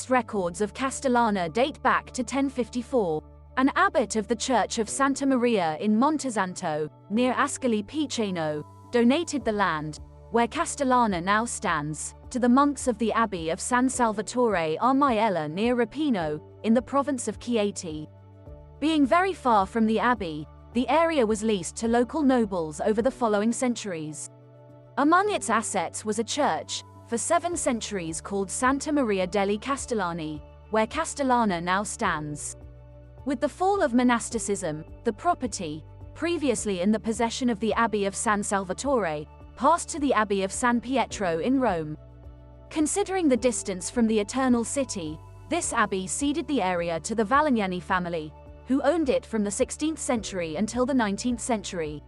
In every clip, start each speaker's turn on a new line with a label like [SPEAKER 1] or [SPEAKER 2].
[SPEAKER 1] earliest records of Castellana date back to 1054. An abbot of the Church of Santa Maria in Montesanto, near Ascoli Piceno, donated the land, where Castellana now stands, to the monks of the Abbey of San Salvatore Armaiella near Rapino, in the province of Chieti. Being very far from the abbey, the area was leased to local nobles over the following centuries. Among its assets was a church, for 7 centuries called Santa Maria degli Castellani, where Castellana now stands. With the fall of monasticism, the property, previously in the possession of the Abbey of San Salvatore, passed to the Abbey of San Pietro in Rome. Considering the distance from the Eternal City, this abbey ceded the area to the Valignani family, who owned it from the 16th century until the 19th century.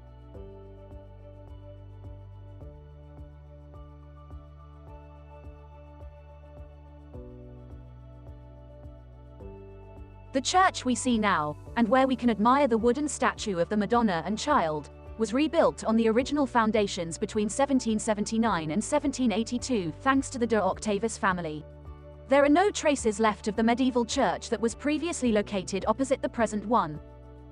[SPEAKER 1] The church we see now, and where we can admire the wooden statue of the Madonna and Child, was rebuilt on the original foundations between 1779 and 1782 thanks to the de Octavis family. There are no traces left of the medieval church that was previously located opposite the present one.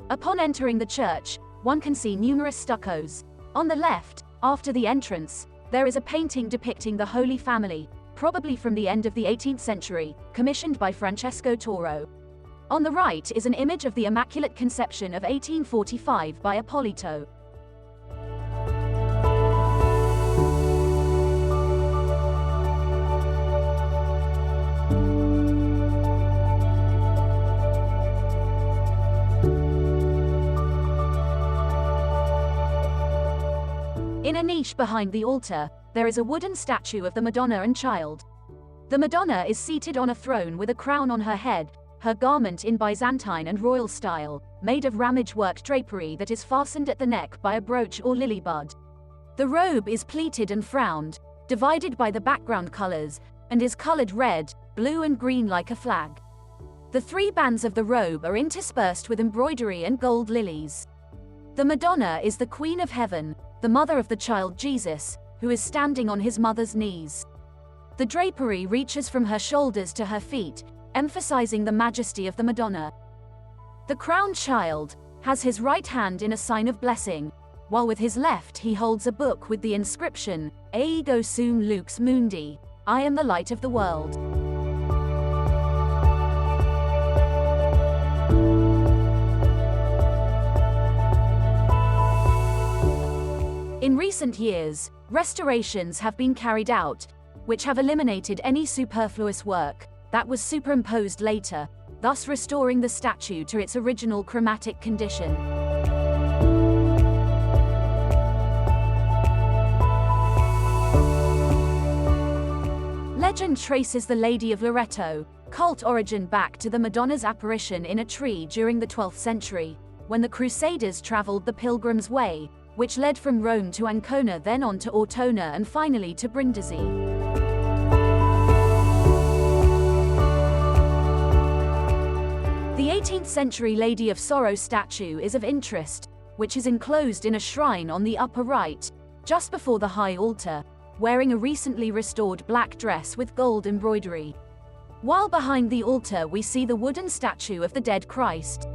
[SPEAKER 1] Upon entering the church, one can see numerous stuccos. On the left, after the entrance, there is a painting depicting the Holy Family, probably from the end of the 18th century, commissioned by Francesco Toro. On the right is an image of the Immaculate Conception of 1845 by Ippolito. In a niche behind the altar, there is a wooden statue of the Madonna and Child. The Madonna is seated on a throne with a crown on her head, her garment in Byzantine and royal style, made of ramage work drapery that is fastened at the neck by a brooch or lily bud. The robe is pleated and frowned, divided by the background colors, and is colored red, blue and green like a flag. The 3 bands of the robe are interspersed with embroidery and gold lilies. The Madonna is the Queen of Heaven, the mother of the child Jesus, who is standing on his mother's knees. The drapery reaches from her shoulders to her feet, emphasizing the majesty of the Madonna. The crowned child has his right hand in a sign of blessing, while with his left he holds a book with the inscription, Ego sum lux mundi, I am the light of the world. In recent years, restorations have been carried out, which have eliminated any superfluous work that was superimposed later, thus restoring the statue to its original chromatic condition. Legend traces the Lady of Loreto cult origin back to the Madonna's apparition in a tree during the 12th century, when the Crusaders traveled the Pilgrim's Way, which led from Rome to Ancona, then on to Ortona and finally to Brindisi. The 18th century Lady of Sorrow statue is of interest, which is enclosed in a shrine on the upper right, just before the high altar, wearing a recently restored black dress with gold embroidery. While behind the altar we see the wooden statue of the dead Christ.